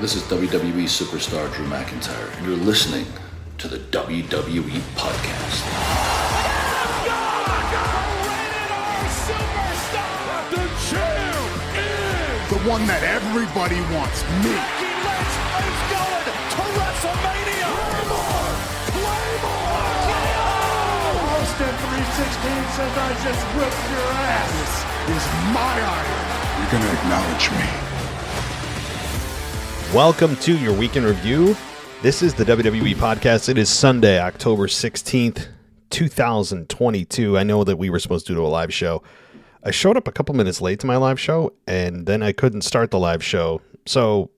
This is WWE superstar Drew McIntyre, and you're listening to the WWE Podcast. The champ is the one that everybody wants, me. It's going to WrestleMania. Claymore. Austin 316 says I just whipped your ass. This is my iron. You're going to acknowledge me. Welcome to your weekend review. This is the WWE Podcast. It is Sunday, October 16th, 2022. I know that we were supposed to do a live show. I showed up a couple minutes late to my live show, and then I couldn't start the live show. So,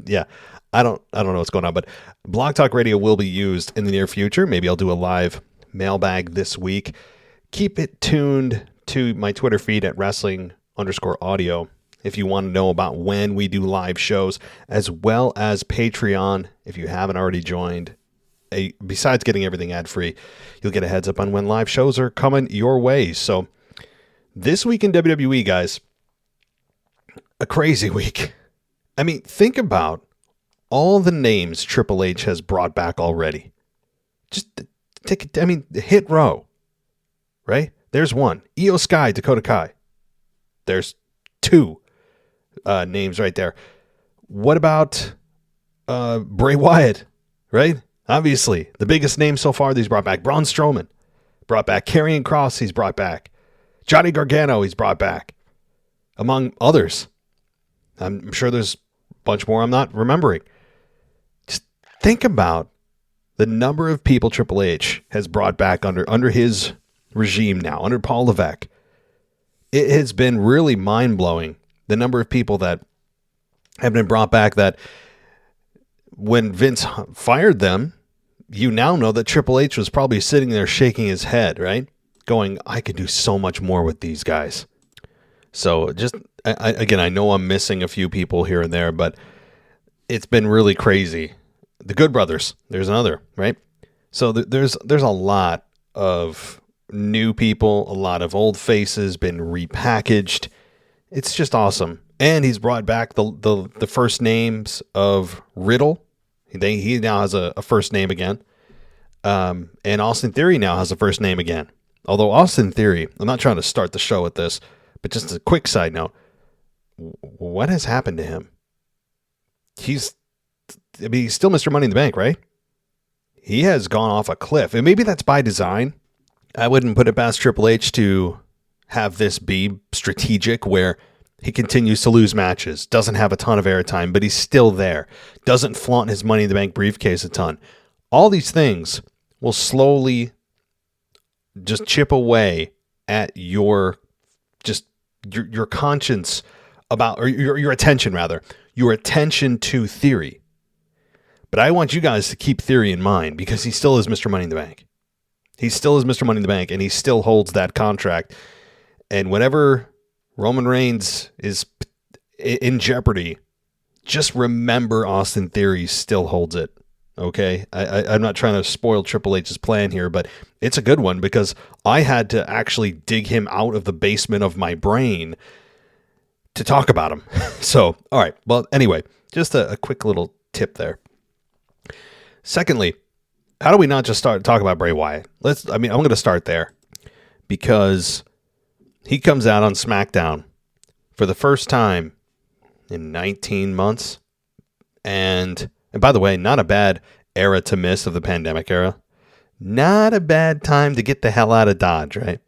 yeah, I don't know what's going on, but Blog Talk Radio will be used in the near future. Maybe I'll do a live mailbag this week. Keep it tuned to my Twitter feed at wrestling_audio. If you want to know about when we do live shows, as well as Patreon, if you haven't already joined, besides getting everything ad-free, you'll get a heads up on when live shows are coming your way. So this week in WWE, guys, a crazy week. I mean, think about all the names Triple H has brought back already. Just take it, I mean, hit row, right? There's one. Io Sky, Dakota Kai. There's two. Names right there. What about Bray Wyatt, right? Obviously, the biggest name so far that he's brought back. Braun Strowman, brought back. Karrion Kross, he's brought back. Johnny Gargano, he's brought back. Among others. I'm sure there's a bunch more I'm not remembering. Just think about the number of people Triple H has brought back under his regime now, under Paul Levesque. It has been really mind-blowing. The number of people that have been brought back that when Vince fired them, you now know that Triple H was probably sitting there shaking his head, right? Going, I could do so much more with these guys. So just, I know I'm missing a few people here and there, but it's been really crazy. The Good Brothers, there's another, right? So there's a lot of new people, a lot of old faces been repackaged. It's just awesome. And he's brought back the first names of Riddle. He now has a first name again. And Austin Theory now has a first name again. Although Austin Theory, I'm not trying to start the show with this, but just a quick side note. What has happened to him? He's still Mr. Money in the Bank, right? He has gone off a cliff. And maybe that's by design. I wouldn't put it past Triple H to have this be strategic where he continues to lose matches, doesn't have a ton of airtime, but he's still there, doesn't flaunt his Money in the Bank briefcase a ton. All these things will slowly just chip away at your conscience about, or your attention rather, your attention to Theory. But I want you guys to keep Theory in mind because he still is Mr. Money in the Bank. He still is Mr. Money in the Bank, and he still holds that contract. And whenever Roman Reigns is in jeopardy, just remember Austin Theory still holds it. Okay? I'm not trying to spoil Triple H's plan here, but it's a good one because I had to actually dig him out of the basement of my brain to talk about him. So, all right. Well, anyway, just a quick little tip there. Secondly, how do we not just talk about Bray Wyatt? I'm going to start there because he comes out on SmackDown for the first time in 19 months. And by the way, not a bad era to miss of the pandemic era. Not a bad time to get the hell out of Dodge, right?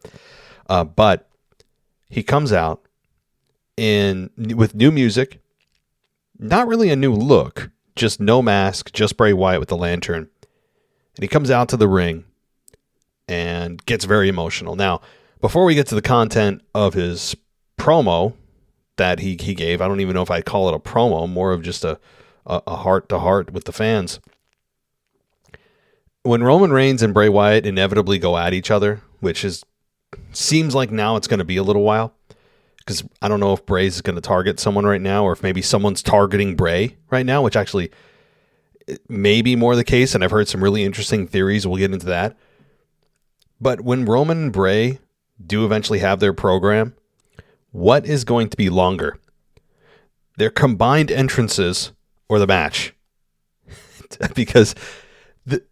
But he comes out with new music, not really a new look, just no mask, just Bray Wyatt with the lantern. And he comes out to the ring and gets very emotional. Now, before we get to the content of his promo that he gave, I don't even know if I'd call it a promo, more of just a heart-to-heart with the fans. When Roman Reigns and Bray Wyatt inevitably go at each other, which seems like now it's going to be a little while, because I don't know if Bray's going to target someone right now, or if maybe someone's targeting Bray right now, which actually may be more the case, and I've heard some really interesting theories. We'll get into that. But when Roman and Bray do eventually have their program, what is going to be longer? Their combined entrances or the match. Because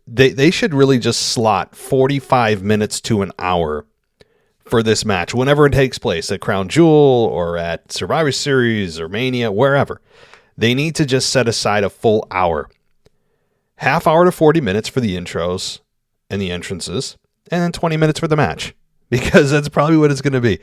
they should really just slot 45 minutes to an hour for this match, whenever it takes place, at Crown Jewel or at Survivor Series or Mania, wherever. They need to just set aside a full hour. Half hour to 40 minutes for the intros and the entrances, and then 20 minutes for the match, because that's probably what it's going to be.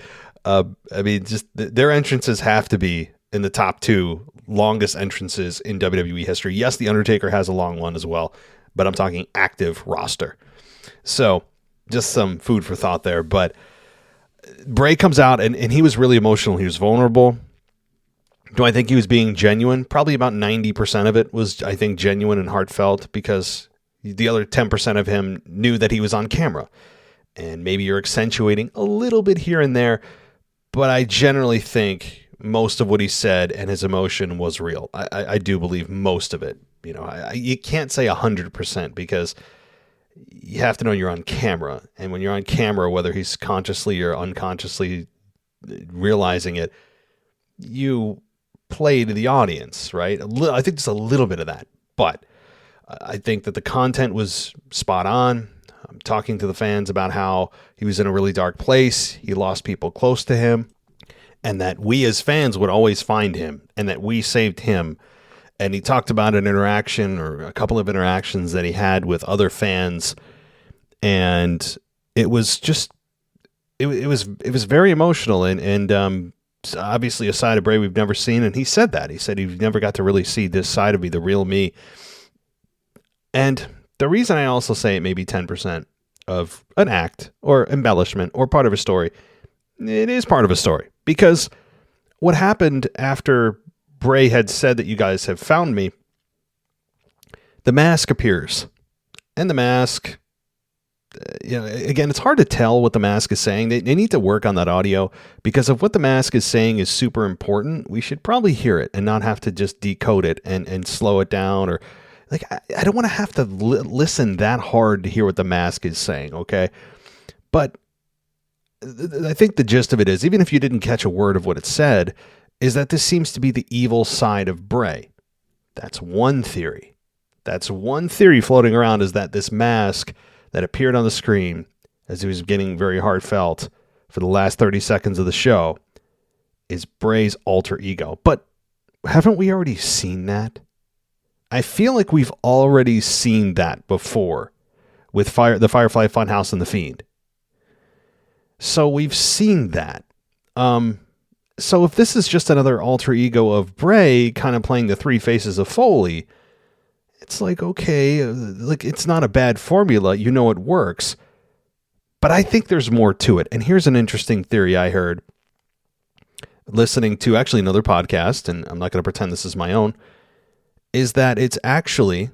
Just their entrances have to be in the top 2 longest entrances in WWE history. Yes, The Undertaker has a long one as well, but I'm talking active roster. So just some food for thought there. But Bray comes out, and he was really emotional. He was vulnerable. Do I think he was being genuine? Probably about 90% of it was, I think, genuine and heartfelt, because the other 10% of him knew that he was on camera. And maybe you're accentuating a little bit here and there, but I generally think most of what he said and his emotion was real. I do believe most of it. You know, you can't say 100%, because you have to know you're on camera. And when you're on camera, whether he's consciously or unconsciously realizing it, you play to the audience, right? I think there's a little bit of that, but I think that the content was spot on. I'm talking to the fans about how he was in a really dark place. He lost people close to him, and that we as fans would always find him, and that we saved him. And he talked about an interaction, or a couple of interactions that he had with other fans, and it was just, it was very emotional, and obviously a side of Bray we've never seen. And he said that. He said he never got to really see this side of me, the real me. And the reason I also say it may be 10% of an act or embellishment or part of a story, it is part of a story. Because what happened after Bray had said that you guys have found me, the mask appears. And the mask, again, it's hard to tell what the mask is saying. They need to work on that audio, because if what the mask is saying is super important, we should probably hear it and not have to just decode it and slow it down. Or like, I don't want to have to listen that hard to hear what the mask is saying, okay? But I think the gist of it is, even if you didn't catch a word of what it said, is that this seems to be the evil side of Bray. That's one theory. That's one theory floating around, is that this mask that appeared on the screen as he was getting very heartfelt for the last 30 seconds of the show is Bray's alter ego. But haven't we already seen that? I feel like we've already seen that before with the Firefly Funhouse and The Fiend. So we've seen that. So if this is just another alter ego of Bray kind of playing the three faces of Foley, it's like, okay, like, it's not a bad formula. You know, it works. But I think there's more to it. And here's an interesting theory I heard listening to actually another podcast, and I'm not going to pretend this is my own, is that it's actually,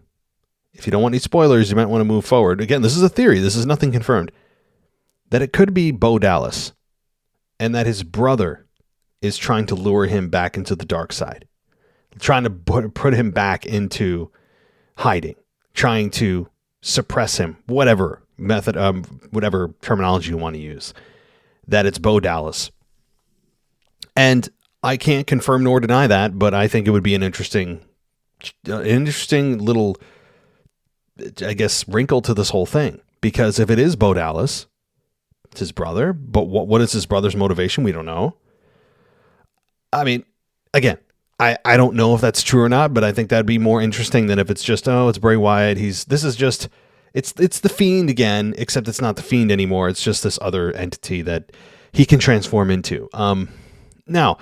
if you don't want any spoilers, you might want to move forward. Again, this is a theory. This is nothing confirmed. That it could be Bo Dallas, and that his brother is trying to lure him back into the dark side, trying to put him back into hiding, trying to suppress him, whatever method, whatever terminology you want to use, that it's Bo Dallas. And I can't confirm nor deny that, but I think it would be an interesting little, I guess, wrinkle to this whole thing. Because if it is Bo Dallas, it's his brother, but what is his brother's motivation? We don't know. I mean, again, I don't know if that's true or not, but I think that'd be more interesting than if it's just, it's Bray Wyatt. It's the Fiend again, except it's not the Fiend anymore. It's just this other entity that he can transform into. Now,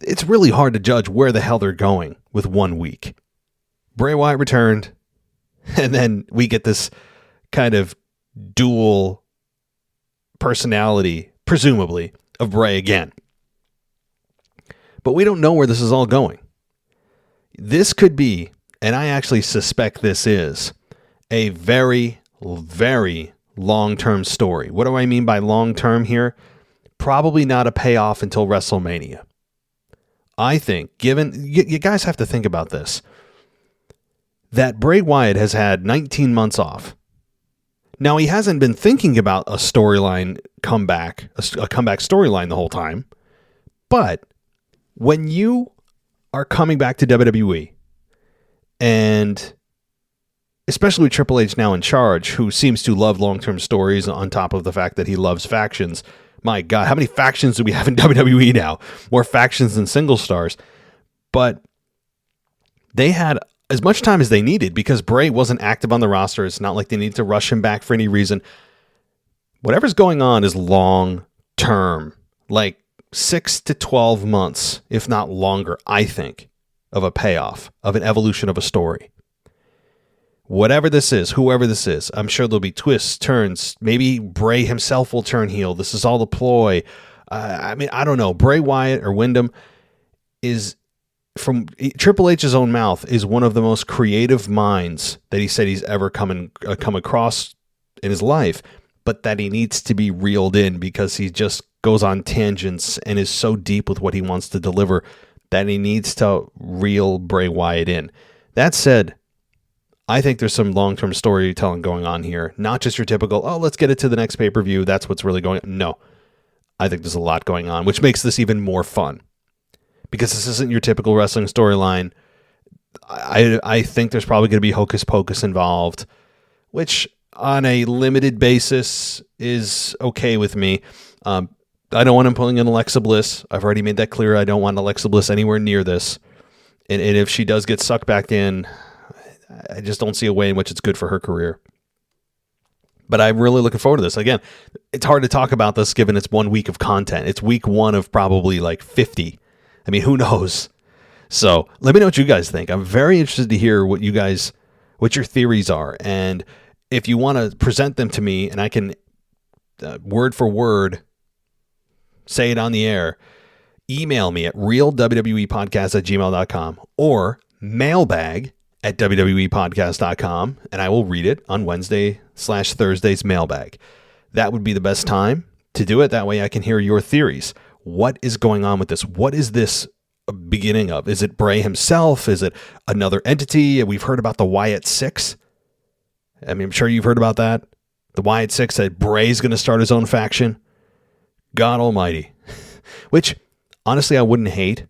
it's really hard to judge where the hell they're going with 1 week. Bray Wyatt returned, and then we get this kind of dual personality, presumably, of Bray again. But we don't know where this is all going. This could be, and I actually suspect this is, a very, very long-term story. What do I mean by long-term here? Probably not a payoff until WrestleMania. I think, given, you guys have to think about this, that Bray Wyatt has had 19 months off. Now, he hasn't been thinking about a storyline comeback, a comeback storyline the whole time, but when you are coming back to WWE And especially with Triple H now in charge, who seems to love long-term stories on top of the fact that he loves factions. My God, how many factions do we have in WWE now? More factions than single stars. But they had as much time as they needed because Bray wasn't active on the roster. It's not like they needed to rush him back for any reason. Whatever's going on is long-term, like 6 to 12 months, if not longer, I think, of a payoff, of an evolution of a story. Whatever this is, whoever this is, I'm sure there'll be twists, turns. Maybe Bray himself will turn heel. This is all a ploy. I don't know. Bray Wyatt or Wyndham is, from Triple H's own mouth, is one of the most creative minds that he said he's ever come across in his life, but that he needs to be reeled in because he just goes on tangents and is so deep with what he wants to deliver that he needs to reel Bray Wyatt in. That said, I think there's some long-term storytelling going on here. Not just your typical, oh, let's get it to the next pay-per-view. That's what's really going on. No, I think there's a lot going on, which makes this even more fun. Because this isn't your typical wrestling storyline. I think there's probably going to be hocus pocus involved, which on a limited basis is okay with me. I don't want him pulling in Alexa Bliss. I've already made that clear. I don't want Alexa Bliss anywhere near this. And if she does get sucked back in, I just don't see a way in which it's good for her career. But I'm really looking forward to this. Again, it's hard to talk about this given it's 1 week of content. It's week 1 of probably like 50. I mean, who knows? So let me know what you guys think. I'm very interested to hear what your theories are. And if you want to present them to me and I can word for word say it on the air, email me at realwwepodcast@gmail.com or mailbag@wwepodcast.com, and I will read it on Wednesday/Thursday's mailbag. That would be the best time to do it. That way I can hear your theories. What is going on with this? What is this beginning of? Is it Bray himself? Is it another entity? We've heard about the Wyatt Six. I mean, I'm sure you've heard about that. The Wyatt Six said Bray's going to start his own faction. God almighty. Which, honestly, I wouldn't hate.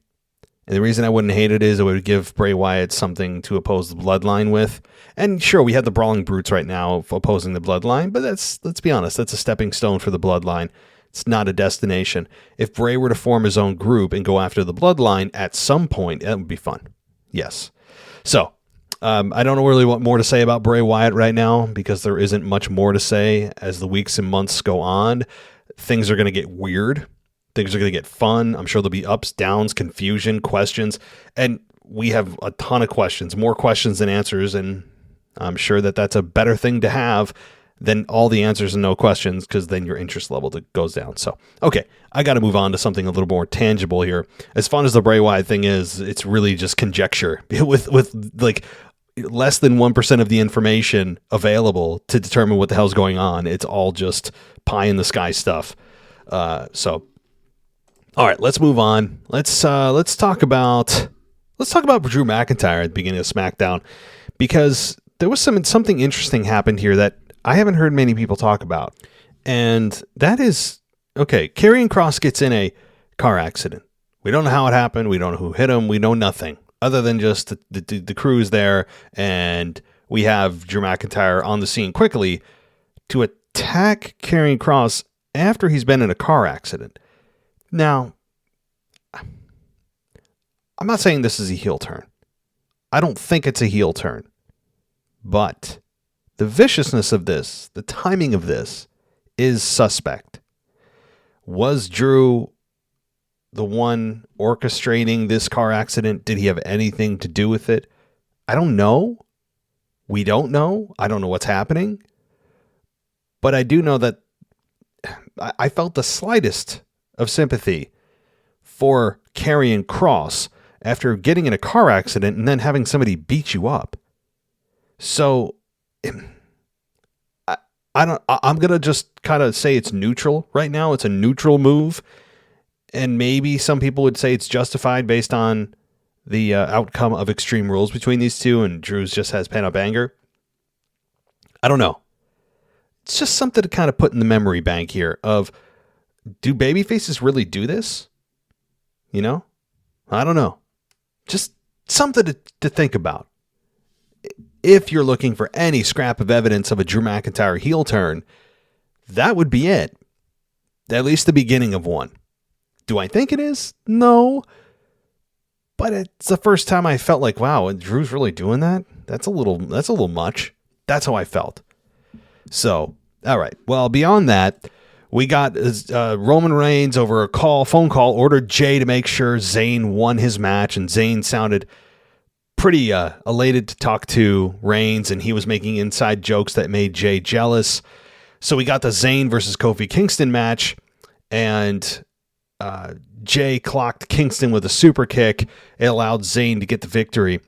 And the reason I wouldn't hate it is it would give Bray Wyatt something to oppose the Bloodline with. And sure, we have the Brawling Brutes right now opposing the Bloodline, but let's be honest, that's a stepping stone for the Bloodline. It's not a destination. If Bray were to form his own group and go after the Bloodline at some point, that would be fun. Yes. So, I don't really want more to say about Bray Wyatt right now because there isn't much more to say as the weeks and months go on. Things are going to get weird. Things are going to get fun. I'm sure there'll be ups, downs, confusion, questions. And we have a ton of questions, more questions than answers. And I'm sure that that's a better thing to have than all the answers and no questions, because then your interest level goes down. So, okay, I got to move on to something a little more tangible here. As fun as the Bray Wyatt thing is, it's really just conjecture with like less than 1% of the information available to determine what the hell's going on. It's all just pie in the sky stuff. So, all right, let's move on. Let's talk about Drew McIntyre at the beginning of SmackDown, because there was something interesting happened here that I haven't heard many people talk about. And that is, okay, Karrion Kross gets in a car accident. We don't know how it happened. We don't know who hit him. We know nothing other than just the crew's there. And we have Drew McIntyre on the scene quickly to attack Karrion Kross after he's been in a car accident. Now, I'm not saying this is a heel turn. I don't think it's a heel turn. But the viciousness of this, the timing of this, is suspect. Was Drew the one orchestrating this car accident? Did he have anything to do with it? I don't know. We don't know. I don't know what's happening. But I do know that I felt the slightest of sympathy for Karrion Kross after getting in a car accident and then having somebody beat you up. So I'm going to just kind of say it's neutral right now. It's a neutral move. And maybe some people would say it's justified based on the outcome of Extreme Rules between these two, and Drew's just has pent-up anger. I don't know. It's just something to kind of put in the memory bank here of, do babyfaces really do this? You know? I don't know. Just something to think about. if you're looking for any scrap of evidence of a Drew McIntyre heel turn, that would be it. At least the beginning of one. Do I think it is? No. But it's the first time I felt like, wow, Drew's really doing that? That's a little much. That's how I felt. So, all right. Well, beyond that, we got Roman Reigns over a phone call, ordered Jay to make sure Zayn won his match, and Zayn sounded pretty elated to talk to Reigns, and he was making inside jokes that made Jay jealous. So we got the Zayn versus Kofi Kingston match, and Jay clocked Kingston with a super kick. It allowed Zayn to get the victory.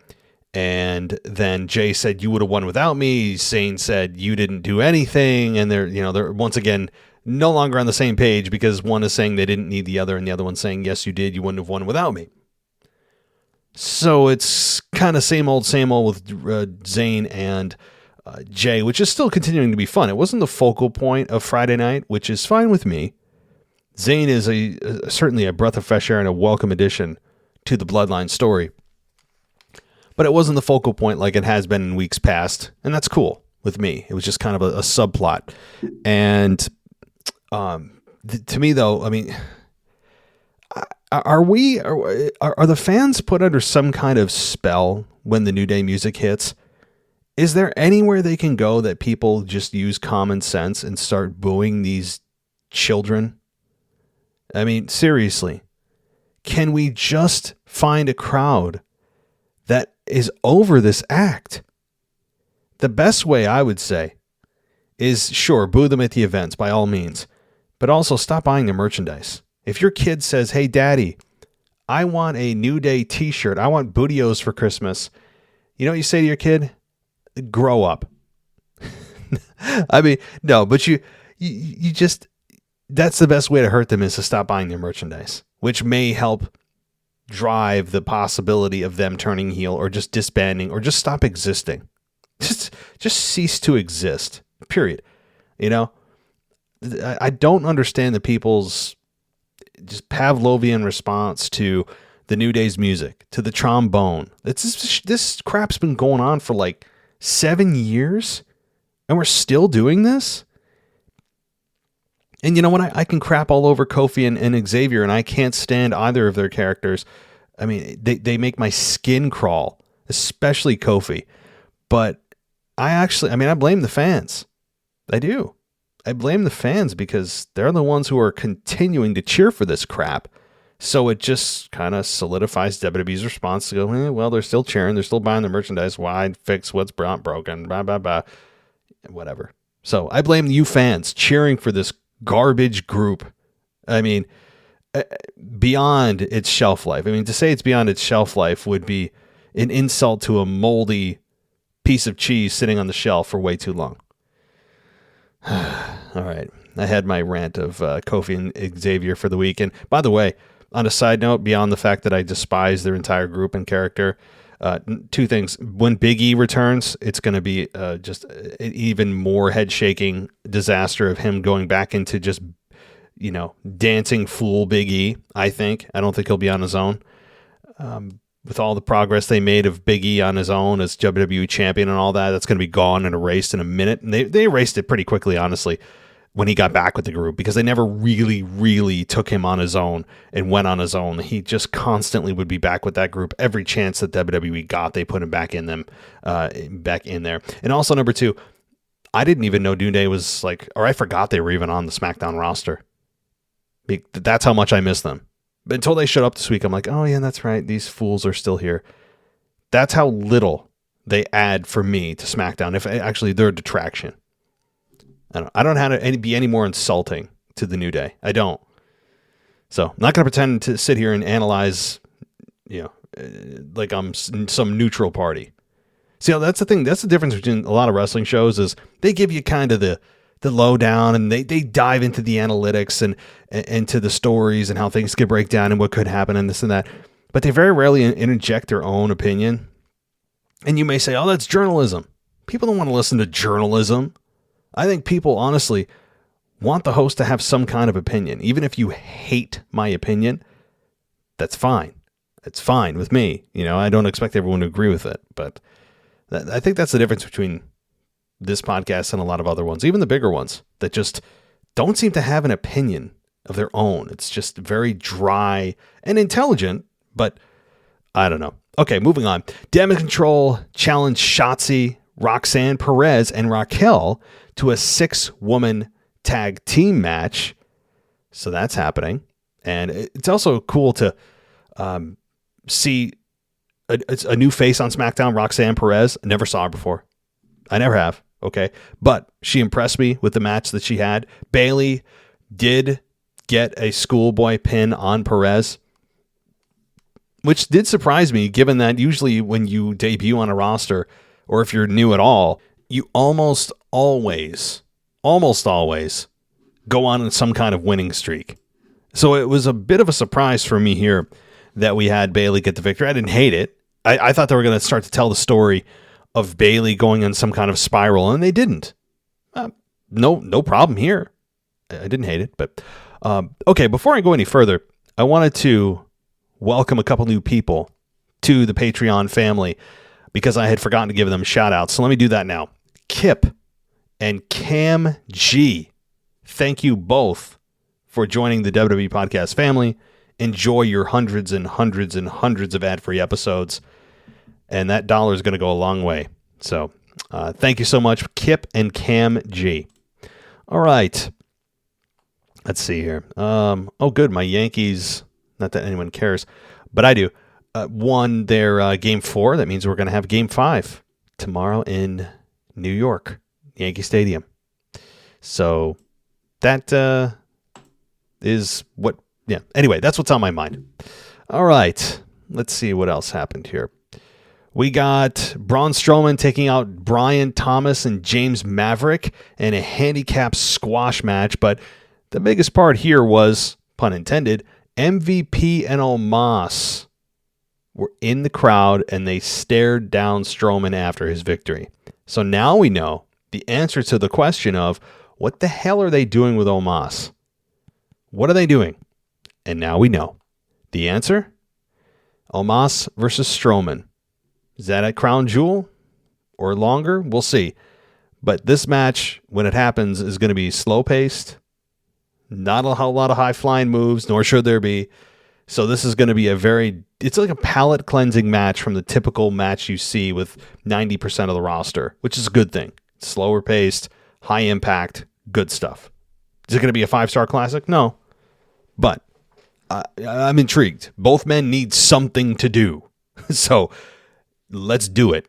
And then Jay said, "You would have won without me." Zayn said, "You didn't do anything." And they're once again no longer on the same page, because one is saying they didn't need the other, and the other one's saying, "Yes, you did. You wouldn't have won without me." So it's kind of same old with Zayn and Jay, which is still continuing to be fun. It wasn't the focal point of Friday night, which is fine with me. Zayn is certainly a breath of fresh air and a welcome addition to the Bloodline story. But it wasn't the focal point like it has been in weeks past, and that's cool with me. It was just kind of a subplot. And to me, though, I mean, are the fans put under some kind of spell when the New Day music hits? Is there anywhere they can go that people just use common sense and start booing these children? I mean, seriously, can we just find a crowd that is over this act? The best way, I would say, is sure, boo them at the events by all means, but also stop buying their merchandise. If your kid says, "Hey, Daddy, I want a New Day t-shirt. I want Bootios for Christmas," you know what you say to your kid? Grow up. I mean, no, but you just, that's the best way to hurt them, is to stop buying their merchandise, which may help drive the possibility of them turning heel or just disbanding or just stop existing. Just cease to exist, period. You know, I don't understand the people's just Pavlovian response to the New Day's music, to the trombone. This crap's been going on for like 7 years, and we're still doing this. And you know what? I can crap all over Kofi and Xavier, and I can't stand either of their characters. I mean, they make my skin crawl, especially Kofi. But I blame the fans. I do. I blame the fans, because they're the ones who are continuing to cheer for this crap. So it just kind of solidifies WWE's response to go, well, they're still cheering. They're still buying the merchandise. Why fix what's broken? Blah, blah, blah. Whatever. So I blame you fans cheering for this garbage group. I mean, beyond its shelf life. I mean, to say it's beyond its shelf life would be an insult to a moldy piece of cheese sitting on the shelf for way too long. All right. I had my rant of Kofi and Xavier for the week. And by the way, on a side note, beyond the fact that I despise their entire group and character, two things. When Big E returns, it's going to be just an even more head-shaking disaster of him going back into just, dancing fool Big E, I think. I don't think he'll be on his own. With all the progress they made of Big E on his own as WWE champion and all that, that's going to be gone and erased in a minute. And they erased it pretty quickly, honestly, when he got back with the group, because they never really, really took him on his own and went on his own. He just constantly would be back with that group. Every chance that WWE got, they put him back in there. And also, number two, I didn't even know New Day was I forgot they were even on the SmackDown roster. That's how much I miss them. But until they showed up this week, I'm like, oh yeah, that's right. These fools are still here. That's how little they add for me to SmackDown. If actually they're a detraction. I don't know how to be any more insulting to the New Day. I don't. So I'm not going to pretend to sit here and analyze, like I'm some neutral party. See, that's the thing. That's the difference between a lot of wrestling shows, is they give you kind of the lowdown, and they dive into the analytics and into the stories and how things could break down and what could happen and this and that. But they very rarely interject their own opinion. And you may say, oh, that's journalism. People don't want to listen to journalism. I think people honestly want the host to have some kind of opinion. Even if you hate my opinion, that's fine. It's fine with me. I don't expect everyone to agree with it, but I think that's the difference between this podcast and a lot of other ones, even the bigger ones, that just don't seem to have an opinion of their own. It's just very dry and intelligent, but I don't know. Okay, moving on. Damage Control challenged Shotzi, Roxanne Perez, and Raquel to a 6-woman tag team match. So that's happening. And it's also cool to see a new face on SmackDown, Roxanne Perez. I never saw her before. I never have. Okay. But she impressed me with the match that she had. Bayley did get a schoolboy pin on Perez, which did surprise me, given that usually when you debut on a roster, or if you're new at all, you almost always go on some kind of winning streak. So it was a bit of a surprise for me here that we had Bayley get the victory. I didn't hate it. I thought they were going to start to tell the story of Bayley going on some kind of spiral, and they didn't. No problem here. I didn't hate it, but okay. Before I go any further, I wanted to welcome a couple new people to the Patreon family because I had forgotten to give them shout outs. So let me do that now. Kip and Cam G. Thank you both for joining the WWE podcast family. Enjoy your hundreds and hundreds and hundreds of ad-free episodes. And that dollar is going to go a long way. So thank you so much, Kip and Cam G. All right. Let's see here. Oh, good. My Yankees, not that anyone cares, but I do, won their Game 4. That means we're going to have Game 5 tomorrow in New York, Yankee Stadium. So that is what, yeah. Anyway, that's what's on my mind. All right. Let's see what else happened here. We got Braun Strowman taking out Brian Thomas and James Maverick in a handicap squash match, but the biggest part here was, pun intended, MVP and Omos were in the crowd and they stared down Strowman after his victory. So now we know the answer to the question of what the hell are they doing with Omos? What are they doing? And now we know. The answer? Omos versus Strowman. Is that a crown jewel or longer? We'll see. But this match, when it happens, is going to be slow-paced. Not a whole lot of high-flying moves, nor should there be. So this is going to be it's like a palate-cleansing match from the typical match you see with 90% of the roster, which is a good thing. Slower-paced, high-impact, good stuff. Is it going to be a 5-star classic? No. But I'm intrigued. Both men need something to do. So let's do it.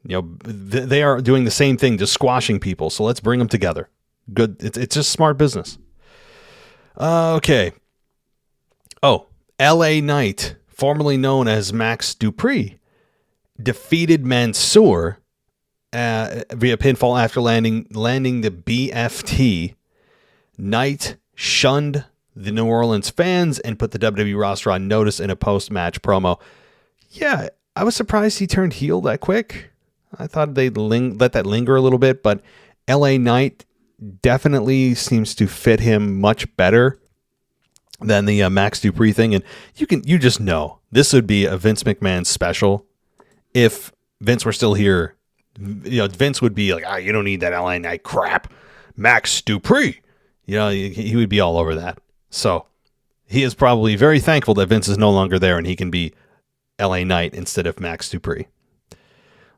You know, they are doing the same thing, just squashing people. So let's bring them together. Good. It's just smart business. Okay. Oh, LA Knight, formerly known as Max Dupree, defeated Mansoor via pinfall after landing the BFT. Knight shunned the New Orleans fans and put the WWE roster on notice in a post-match promo. Yeah, I was surprised he turned heel that quick. I thought they'd let that linger a little bit, but LA Knight definitely seems to fit him much better than the Max Dupree thing. And you just know this would be a Vince McMahon special. If Vince were still here, Vince would be like, you don't need that LA Knight crap. Max Dupree. He would be all over that. So he is probably very thankful that Vince is no longer there and he can be LA Knight instead of Max Dupree.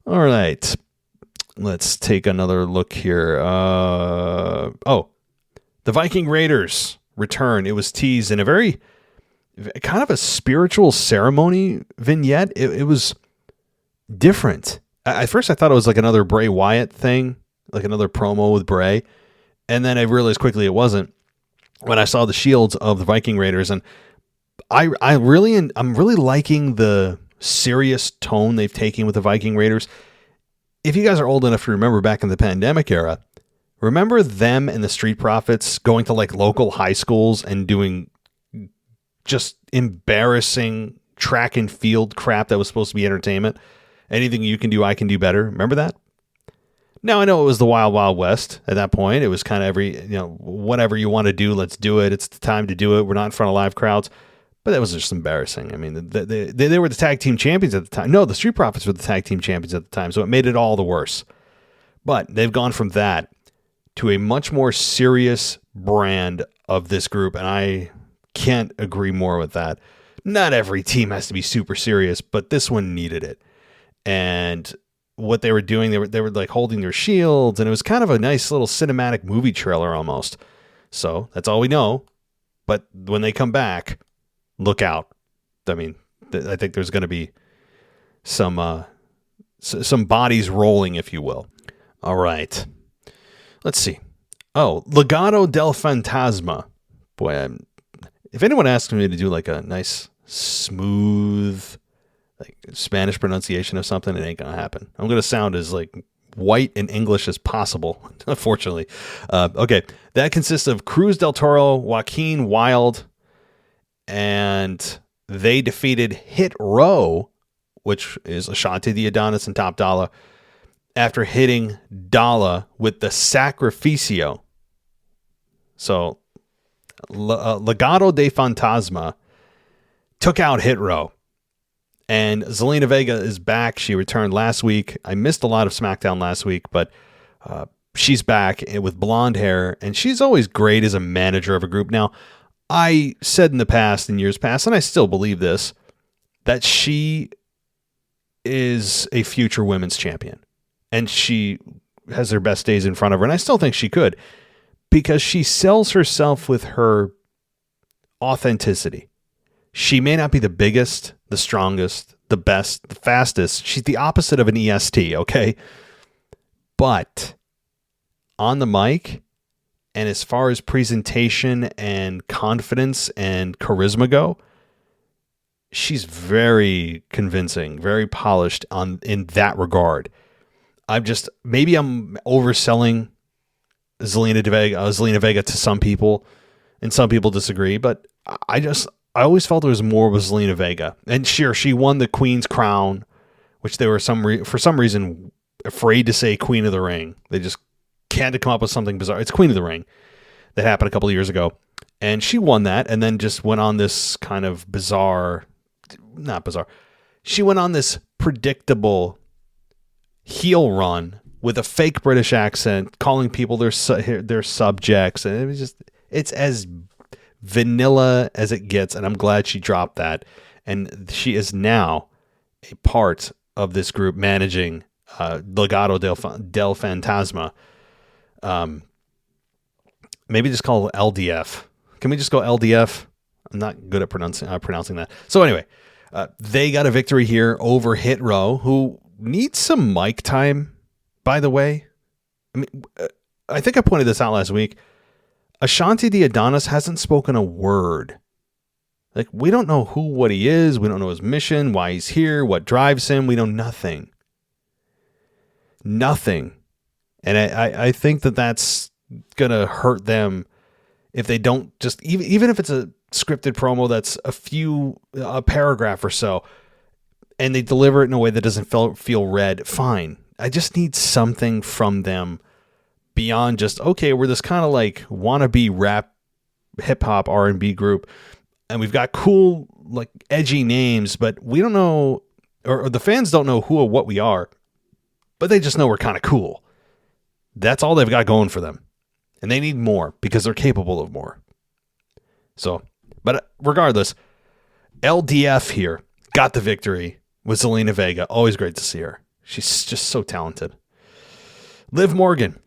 All right. Let's take another look here. The Viking Raiders return. It was teased in a very kind of a spiritual ceremony vignette. It was different. At first I thought it was like another Bray Wyatt thing, like another promo with Bray. And then I realized quickly it wasn't when I saw the shields of the Viking Raiders. And I'm really liking the serious tone they've taken with the Viking Raiders. If you guys are old enough to remember back in the pandemic era, remember them and the Street Profits going to like local high schools and doing just embarrassing track and field crap that was supposed to be entertainment? Anything you can do, I can do better. Remember that? Now, I know it was the Wild Wild West at that point. It was kind of whatever you want to do, let's do it. It's the time to do it. We're not in front of live crowds. But that was just embarrassing. I mean, they were the tag team champions at the time. No, the Street Profits were the tag team champions at the time, so it made it all the worse. But they've gone from that to a much more serious brand of this group, and I can't agree more with that. Not every team has to be super serious, but this one needed it. And what they were doing, they were like holding their shields, and it was kind of a nice little cinematic movie trailer almost. So that's all we know. But when they come back, look out. I mean, I think there's going to be some bodies rolling, if you will. All right. Let's see. Oh, Legado del Fantasma. Boy, if anyone asks me to do like a nice, smooth, like Spanish pronunciation of something, it ain't going to happen. I'm going to sound as like white and English as possible, unfortunately. Okay. That consists of Cruz del Toro, Joaquin Wilde, and they defeated Hit Row, which is Ashanti the Adonis and Top Dollar, after hitting Dala with the Sacrificio. So, Legado de Fantasma took out Hit Row. And Zelina Vega is back. She returned last week. I missed a lot of SmackDown last week, but she's back with blonde hair, and she's always great as a manager of a group. Now, I said in the past, in years past, and I still believe this, that she is a future women's champion. And she has her best days in front of her. And I still think she could, because she sells herself with her authenticity. She may not be the biggest, the strongest, the best, the fastest. She's the opposite of an EST, okay? But on the mic, and as far as presentation and confidence and charisma go, she's very convincing, very polished in that regard. Maybe I'm overselling Zelina Vega to some people, and some people disagree, but I always felt there was more with Zelina Vega. And sure, she won the Queen's Crown, which they were for some reason afraid to say Queen of the Ring. They just can't come up with something bizarre. It's Queen of the Ring. That happened a couple of years ago. And she won that, and then just went on this kind of not bizarre. She went on this predictable heel run with a fake British accent, calling people their subjects, and it's as vanilla as it gets. And I'm glad she dropped that, and she is now a part of this group managing Legado del Fantasma. Maybe just call it LDF. Can we just go LDF? I'm not good at pronouncing that. So anyway, they got a victory here over Hit Row, who needs some mic time, by the way. I mean, I think I pointed this out last week. Ashanti the Adonis hasn't spoken a word. Like, we don't know what he is. We don't know his mission, why he's here, what drives him. We know nothing. Nothing. And I think that's going to hurt them if they don't just, even if it's a scripted promo that's a paragraph or so, and they deliver it in a way that doesn't feel read, fine. I just need something from them beyond just, okay, we're this kind of like wannabe rap, hip hop, R&B group, and we've got cool, like edgy names, but we don't know, or the fans don't know who or what we are, but they just know we're kind of cool. That's all they've got going for them. And they need more because they're capable of more. So, but regardless, LDF here got the victory with Zelina Vega. Always great to see her. She's just so talented. Liv Morgan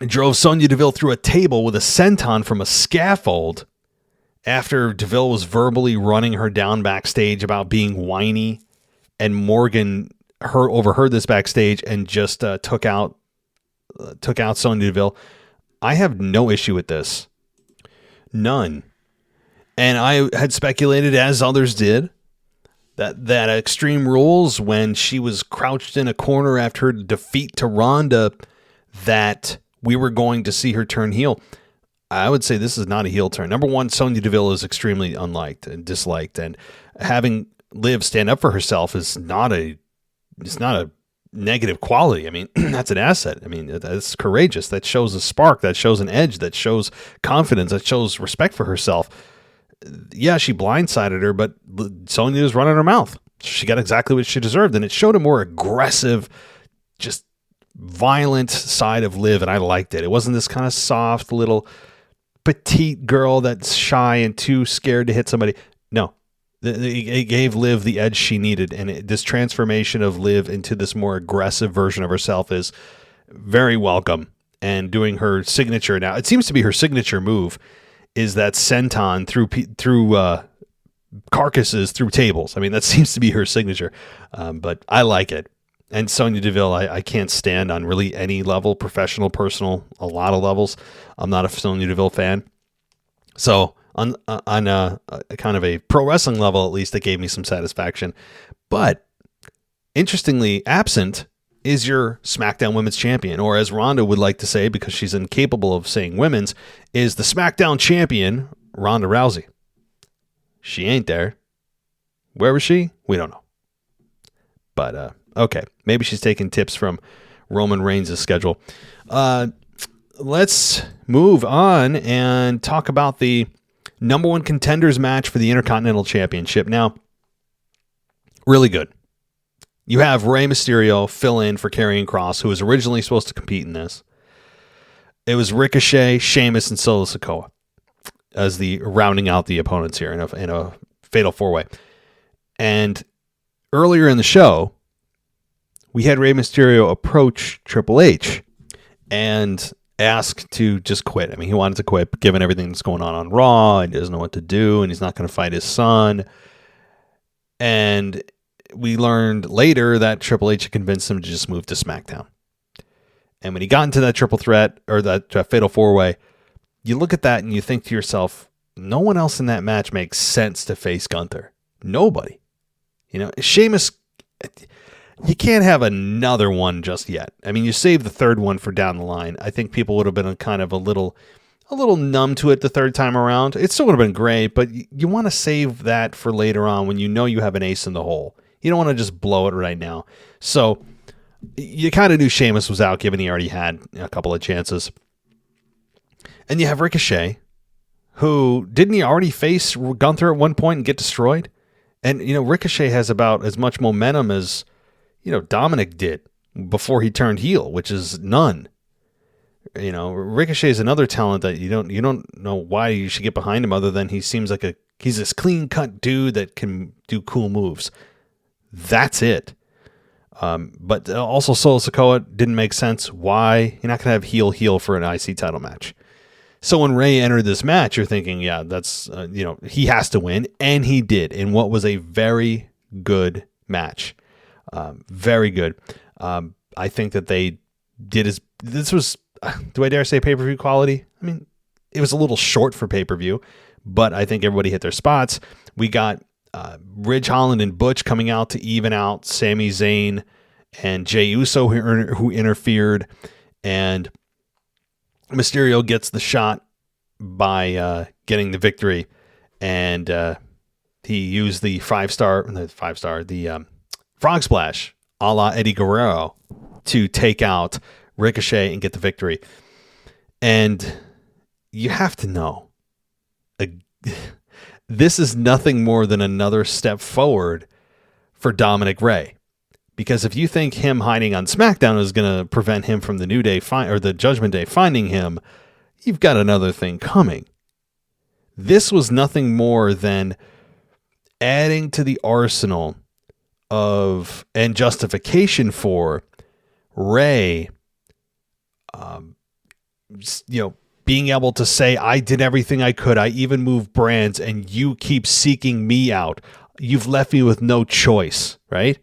drove Sonya Deville through a table with a senton from a scaffold after Deville was verbally running her down backstage about being whiny, and Morgan overheard this backstage and just took out Sonya Deville. I have no issue with this. None. And I had speculated, as others did, that Extreme Rules, when she was crouched in a corner after her defeat to Ronda, that we were going to see her turn heel. I would say this is not a heel turn. Number one, Sonya Deville is extremely unliked and disliked, and having Liv stand up for herself is not a negative quality. I mean, that's an asset. I mean, that's courageous. That shows a spark. That shows an edge. That shows confidence. That shows respect for herself. yeah, she blindsided her, but Sonya was running her mouth. She got exactly what she deserved, and it showed a more aggressive, just violent side of Liv, and I liked it. It wasn't this kind of soft little petite girl that's shy and too scared to hit somebody. No, it gave Liv the edge she needed, and this transformation of Liv into this more aggressive version of herself is very welcome. And doing her signature now, it seems to be her signature move, is that senton through carcasses, through tables. I mean, that seems to be her signature, but I like it. And Sonya Deville, I can't stand on really any level, professional, personal, a lot of levels. I'm not a Sonya Deville fan. So on a kind of a pro wrestling level, at least, it gave me some satisfaction. But interestingly, absent is your SmackDown Women's Champion, or as Ronda would like to say, because she's incapable of saying women's, is the SmackDown Champion, Ronda Rousey. She ain't there. Where was she? We don't know. But, okay. Maybe she's taking tips from Roman Reigns' schedule. Let's move on and talk about the number one contenders match for the Intercontinental Championship. Now, really good. You have Rey Mysterio fill in for Karrion Kross, who was originally supposed to compete in this. It was Ricochet, Sheamus, and Solo Sikoa as the rounding out the opponents here in a fatal four-way. And earlier in the show, we had Rey Mysterio approach Triple H and ask to just quit. I mean, he wanted to quit, given everything that's going on Raw, and he doesn't know what to do, and he's not going to fight his son. And we learned later that Triple H had convinced him to just move to SmackDown. And when he got into that triple threat, or that fatal four-way, you look at that and you think to yourself, no one else in that match makes sense to face Gunther. Nobody. You know, Sheamus, you can't have another one just yet. I mean, you save the third one for down the line. I think people would have been kind of a little numb to it the third time around. It still would have been great, but you want to save that for later on when you know you have an ace in the hole. You don't want to just blow it right now. So you kind of knew Sheamus was out, given he already had a couple of chances. And you have Ricochet, who didn't he already face Gunther at one point and get destroyed? And, you know, Ricochet has about as much momentum as, you know, Dominic did before he turned heel, which is none. You know, Ricochet is another talent that you don't know why you should get behind him, other than he seems like he's this clean cut dude that can do cool moves. That's it. But also Solo Sikoa didn't make sense. Why? You're not going to have heel for an IC title match. So when Rey entered this match, you're thinking, yeah, that's, he has to win. And he did in what was a very good match. Very good. I think that they did this was, do I dare say pay-per-view quality? I mean, it was a little short for pay-per-view, but I think everybody hit their spots. We got Ridge Holland and Butch coming out to even out Sami Zayn and Jey Uso, who interfered, and Mysterio gets the shot by getting the victory, and he used the frog splash a la Eddie Guerrero to take out Ricochet and get the victory. And you have to know, this is nothing more than another step forward for Dominic Rey. Because if you think him hiding on SmackDown is going to prevent him from the New Day or the Judgment Day finding him, you've got another thing coming. This was nothing more than adding to the arsenal of and justification for Rey, being able to say, I did everything I could. I even moved brands, and you keep seeking me out. You've left me with no choice, right?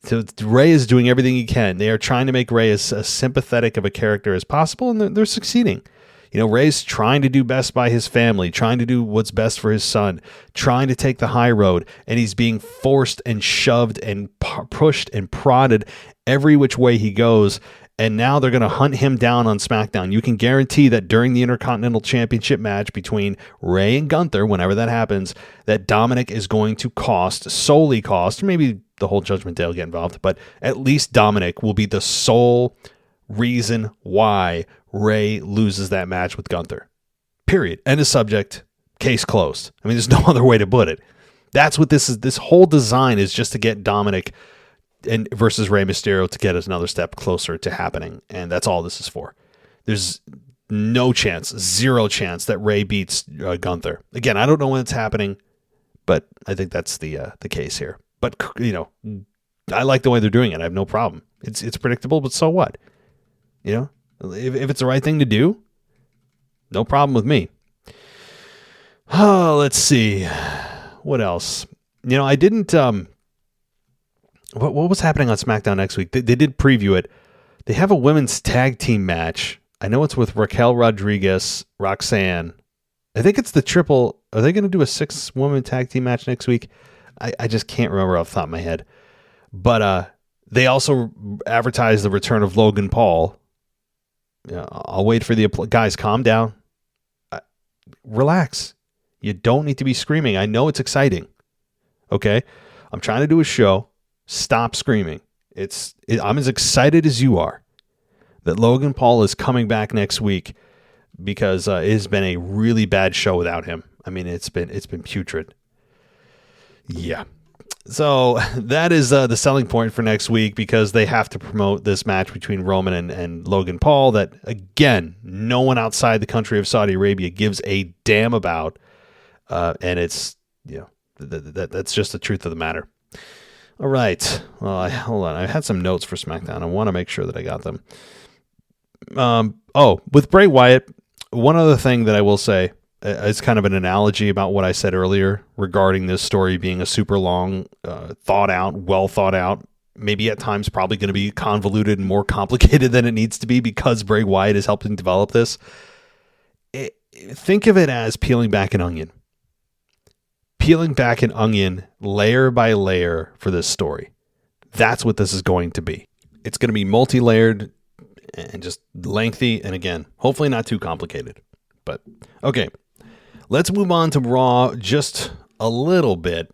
So Rey is doing everything he can. They are trying to make Rey as sympathetic of a character as possible, and they're succeeding. You know, Rey's trying to do best by his family, trying to do what's best for his son, trying to take the high road, and he's being forced and shoved and pushed and prodded every which way he goes. And now they're going to hunt him down on SmackDown. You can guarantee that during the Intercontinental Championship match between Rey and Gunther, whenever that happens, that Dominic is going to solely cost, maybe the whole Judgment Day will get involved, but at least Dominic will be the sole reason why Rey loses that match with Gunther. Period. End of subject. case closed. I mean, there's no other way to put it. That's what this is. This whole design is just to get Dominic and versus Rey Mysterio to get us another step closer to happening. And that's all this is for. There's no chance, zero chance that Rey beats Gunther. Again, I don't know when it's happening, but I think that's the case here. But, I like the way they're doing it. I have no problem. It's predictable, but so what? If it's the right thing to do, no problem with me. Oh, let's see. What else? I didn't... What was happening on SmackDown next week? They did preview it. They have a women's tag team match. I know it's with Raquel Rodriguez, Roxanne. I think it's the triple. Are they going to do a 6-woman tag team match next week? I just can't remember off the top of my head. But they also advertised the return of Logan Paul. I'll wait for the guys. Calm down. Relax. You don't need to be screaming. I know it's exciting. Okay? I'm trying to do a show. Stop screaming. I'm as excited as you are that Logan Paul is coming back next week because it has been a really bad show without him. I mean, it's been putrid. Yeah. So that is the selling point for next week because they have to promote this match between Roman and Logan Paul that, again, no one outside the country of Saudi Arabia gives a damn about. And it's, that's just the truth of the matter. All right. Well, hold on. I had some notes for SmackDown. I want to make sure that I got them. With Bray Wyatt, one other thing that I will say is kind of an analogy about what I said earlier regarding this story being a super long, well thought out, maybe at times probably going to be convoluted and more complicated than it needs to be because Bray Wyatt is helping develop this. Think of it as peeling back an onion. Peeling back an onion layer by layer for this story. That's what this is going to be. It's going to be multi-layered and just lengthy. And again, hopefully not too complicated. But okay, let's move on to Raw just a little bit.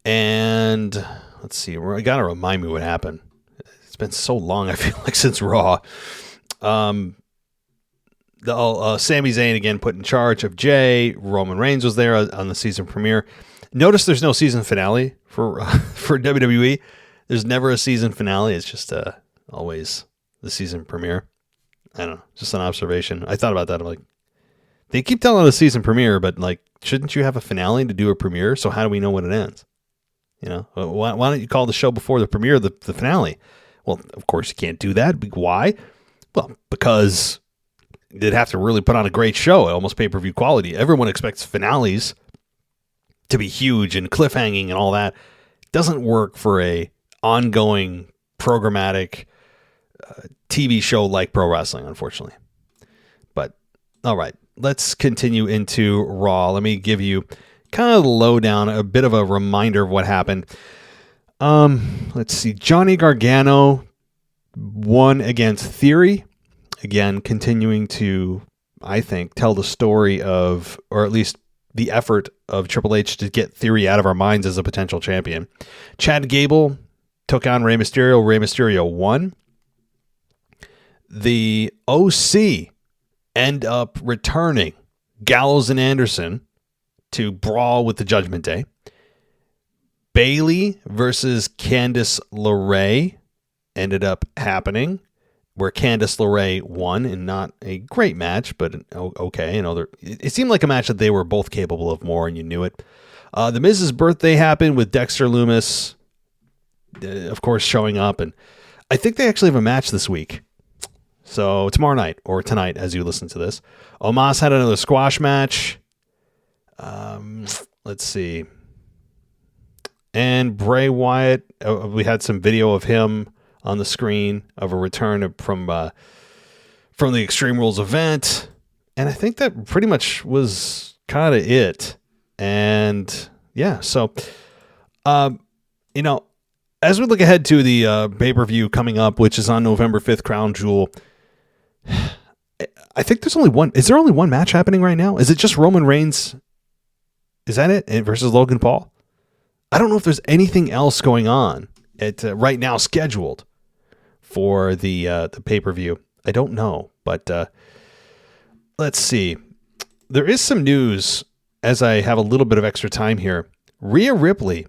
And let's see. I got to remind me what happened. It's been so long, I feel like, since Raw. Sami Zayn again put in charge of Jay. Roman Reigns was there on the season premiere. Notice there's no season finale for WWE. There's never a season finale. It's just always the season premiere. I don't know. Just an observation. I thought about that. I'm like, they keep telling the season premiere, but like, shouldn't you have a finale to do a premiere? So how do we know when it ends? Why don't you call the show before the premiere the finale? Well, of course you can't do that. Why? Well, because they'd have to really put on a great show at almost pay-per-view quality. Everyone expects finales to be huge and cliffhanging and all that. It doesn't work for a ongoing programmatic TV show like pro wrestling, unfortunately. But all right, let's continue into Raw. Let me give you kind of the lowdown, a bit of a reminder of what happened. Let's see. Johnny Gargano won against Theory. Again, continuing to, I think, tell the story of, or at least the effort of Triple H to get Theory out of our minds as a potential champion. Chad Gable took on Rey Mysterio. Rey Mysterio won. The OC end up returning Gallows and Anderson to brawl with the Judgment Day. Bayley versus Candice LeRae ended up happening, where Candice LeRae won in not a great match, but okay. It seemed like a match that they were both capable of more, and you knew it. The Miz's birthday happened with Dexter Lumis, of course, showing up, and I think they actually have a match this week. So tomorrow night, or tonight, as you listen to this. Omos had another squash match. Let's see. And Bray Wyatt, we had some video of him on the screen of a return from the Extreme Rules event. And I think that pretty much was kind of it. And yeah, so, as we look ahead to the pay-per-view coming up, which is on November 5th, Crown Jewel, I think there's only one. Is there only one match happening right now? Is it just Roman Reigns? Is that it? Versus Logan Paul? I don't know if there's anything else going on right now scheduled for the pay-per-view. I don't know, but let's see. there is some news as I have a little bit of extra time here. Rhea Ripley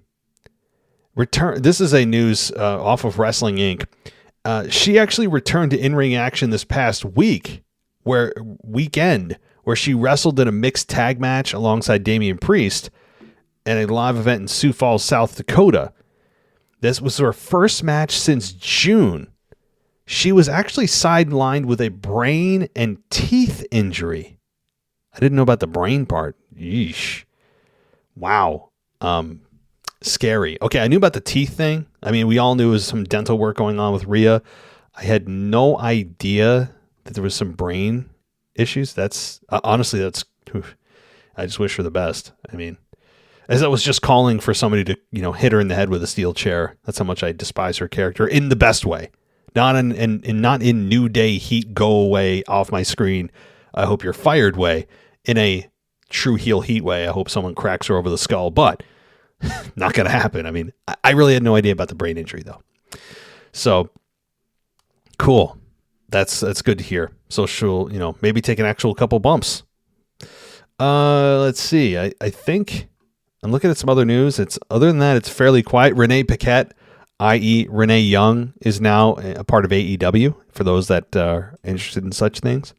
this is a news off of Wrestling Inc. She actually returned to in-ring action this past weekend where she wrestled in a mixed tag match alongside Damian Priest at a live event in Sioux Falls, South Dakota. This was her first match since June. She was actually sidelined with a brain and teeth injury. I didn't know about the brain part. Yeesh. Wow. Scary. Okay, I knew about the teeth thing. I mean, we all knew there was some dental work going on with Rhea. I had no idea that there was some brain issues. That's honestly, I just wish her the best. I mean, as I was just calling for somebody to, hit her in the head with a steel chair. That's how much I despise her character in the best way. Not in New Day heat, go away off my screen, I hope you're fired way. In a true heel heat way, I hope someone cracks her over the skull, but not going to happen. I mean, I really had no idea about the brain injury though. So cool. That's good to hear. So she'll, maybe take an actual couple bumps. Let's see. I think I'm looking at some other news. Other than that, it's fairly quiet. Renee Paquette, i.e. Renee Young, is now a part of AEW for those that are interested in such things.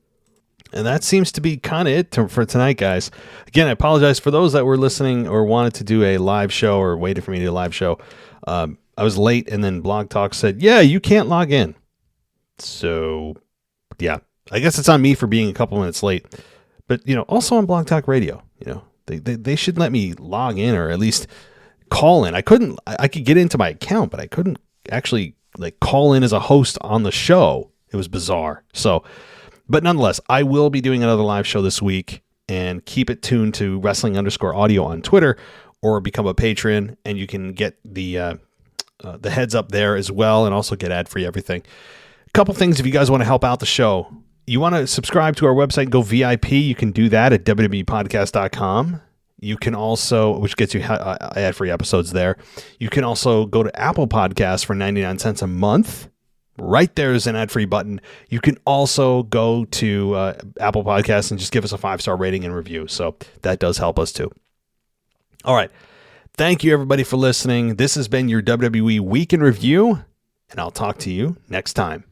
And that seems to be kind of it for tonight, guys. Again, I apologize for those that were listening or wanted to do a live show or waited for me to do a live show. I was late, and then Blog Talk said, yeah, you can't log in. So, yeah, I guess it's on me for being a couple minutes late. But, also on Blog Talk Radio, they should let me log in or at least call in. I could get into my account, but I couldn't actually call in as a host on the show. It was bizarre. So, but nonetheless, I will be doing another live show this week, and keep it tuned to wrestling_audio on Twitter, or become a patron, and you can get the heads up there as well, and also get ad-free everything. A couple things if you guys want to help out the show. You want to subscribe to our website and go VIP, you can do that at www.podcast.com. You can also, which gets you ad-free episodes there. You can also go to Apple Podcasts for 99 cents a month. Right there is an ad-free button. You can also go to Apple Podcasts and just give us a 5-star rating and review. So that does help us too. All right. Thank you, everybody, for listening. This has been your WWE Week in Review, and I'll talk to you next time.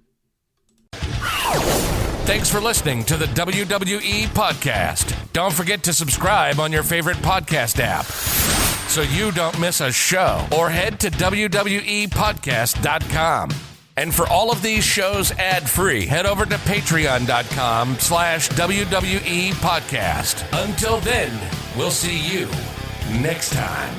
Thanks for listening to the WWE Podcast. Don't forget to subscribe on your favorite podcast app so you don't miss a show, or head to WWEpodcast.com. And for all of these shows ad-free, head over to patreon.com/WWE Podcast. Until then, we'll see you next time.